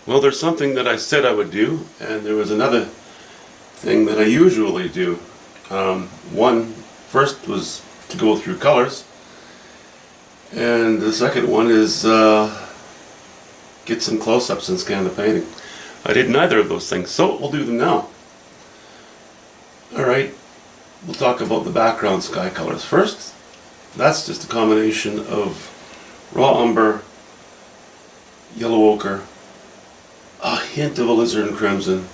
Well, there's something that I said I would do, and there was another thing that I usually do. One first was to go through colors, and the second one is get some close-ups and scan the painting. I did neither of those things, so we'll do them now. Alright, we'll talk about the background sky colors first. That's just a combination of raw umber, yellow ochre, a hint of alizarin crimson,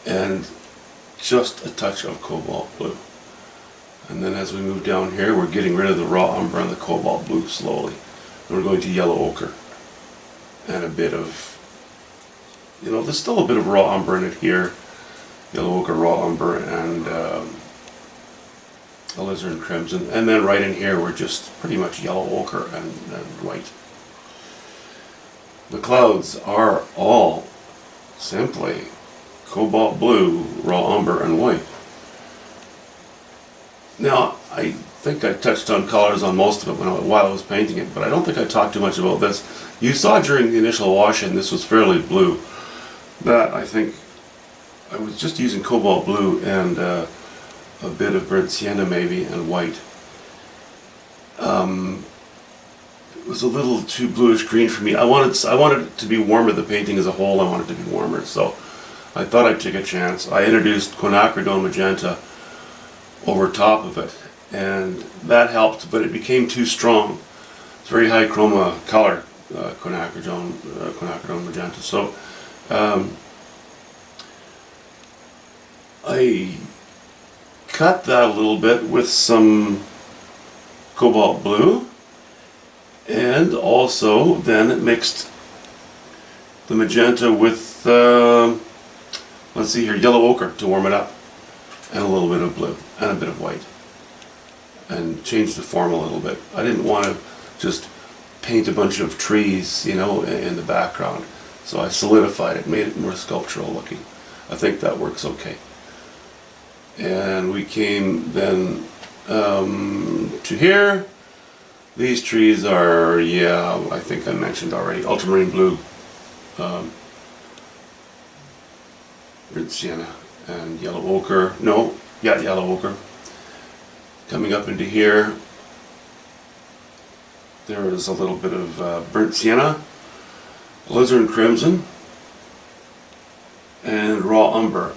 and just a touch of cobalt blue. And then as we move down here, we're getting rid of the raw umber and the cobalt blue slowly. And we're going to yellow ochre and a bit of, there's still a bit of raw umber in it here. Yellow ochre, raw umber, and alizarin crimson. And then right in here, we're just pretty much yellow ochre and white. The clouds are all simply cobalt blue, raw umber, and white. Now, I think I touched on colors on most of it while I was painting it, but I don't think I talked too much about this. You saw during the initial wash-in this was fairly blue. That, I think, I was just using cobalt blue and a bit of burnt sienna maybe, and white. It was a little too bluish green for me. I wanted it to be warmer, the painting as a whole. I wanted it to be warmer, so I thought I'd take a chance. I introduced quinacridone magenta over top of it, and that helped, but it became too strong. It's very high chroma color, quinacridone magenta. So I cut that a little bit with some cobalt blue, and also then mixed the magenta with, let's see here, yellow ochre to warm it up, and a little bit of blue, and a bit of white, and changed the form a little bit. I didn't want to just paint a bunch of trees, in the background, so I solidified it, made it more sculptural looking. I think that works okay. And we came then to here. These trees are, I think I mentioned already, ultramarine blue, red sienna, and yellow ochre. Yellow ochre. Coming up into here, there is a little bit of burnt sienna, alizarin crimson, and raw umber,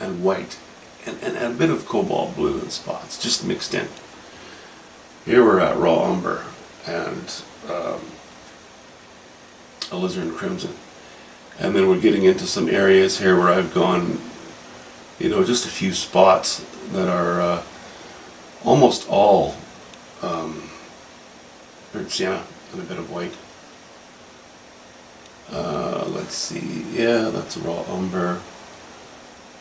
and white, and a bit of cobalt blue in spots, just mixed in. Here we're at raw umber and alizarin crimson. And then we're getting into some areas here where I've gone, just a few spots that are almost all burnt sienna and a bit of white. Let's see, that's raw umber.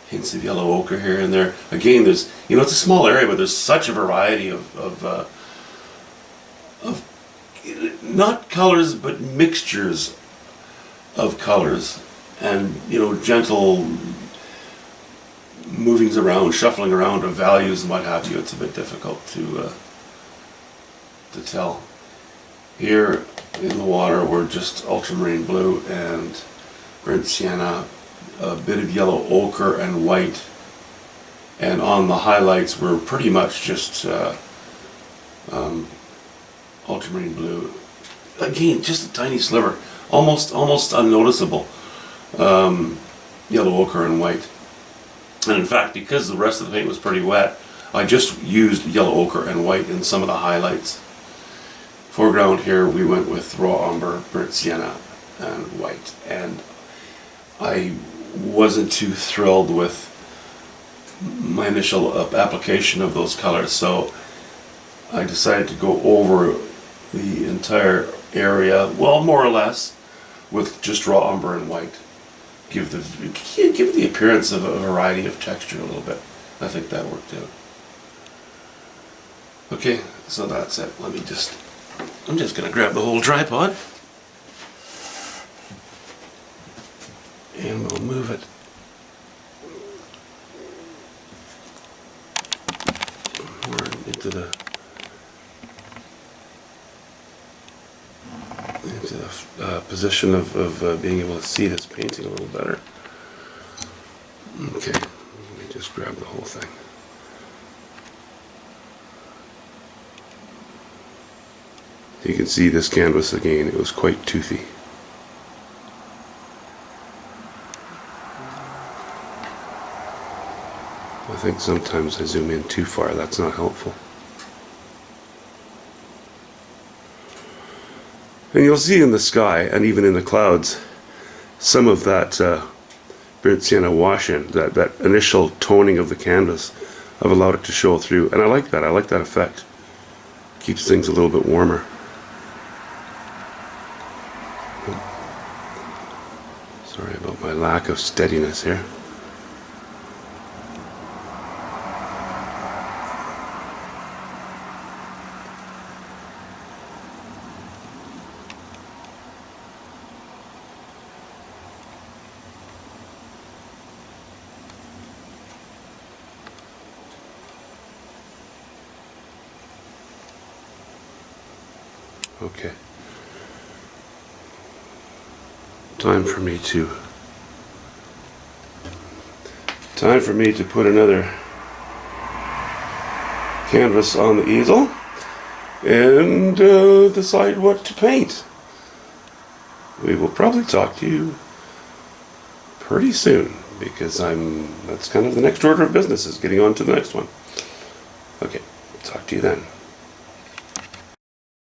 Hints of yellow ochre here and there. Again, there's, it's a small area, but there's such a variety of not colors, but mixtures of colors, and gentle movings around, shuffling around of values and what have you. It's a bit difficult to tell. Here in the water, we're just ultramarine blue and burnt sienna, a bit of yellow ochre and white, and on the highlights we're pretty much just ultramarine blue. Again, just a tiny sliver, almost unnoticeable, yellow ochre and white. And in fact, because the rest of the paint was pretty wet, I just used yellow ochre and white in some of the highlights. Foreground here, we went with raw umber, burnt sienna, and white. And I wasn't too thrilled with my initial application of those colors, so I decided to go over the entire area, well, more or less, with just raw umber and white. Give it the appearance of a variety of texture a little bit. I think that worked out. Okay, so that's it. I'm just gonna grab the whole tripod, and we'll move it into the position of being able to see this painting a little better. Okay, let me just grab the whole thing. You can see this canvas again, it was quite toothy. I think sometimes I zoom in too far, that's not helpful. And you'll see in the sky, and even in the clouds, some of that burnt sienna wash-in, that initial toning of the canvas. I've allowed it to show through, and I like that effect. Keeps things a little bit warmer. Sorry about my lack of steadiness here. Okay. Time for me to put another canvas on the easel and decide what to paint. We will probably talk to you pretty soon because that's kind of the next order of business, is getting on to the next one. Okay, talk to you then.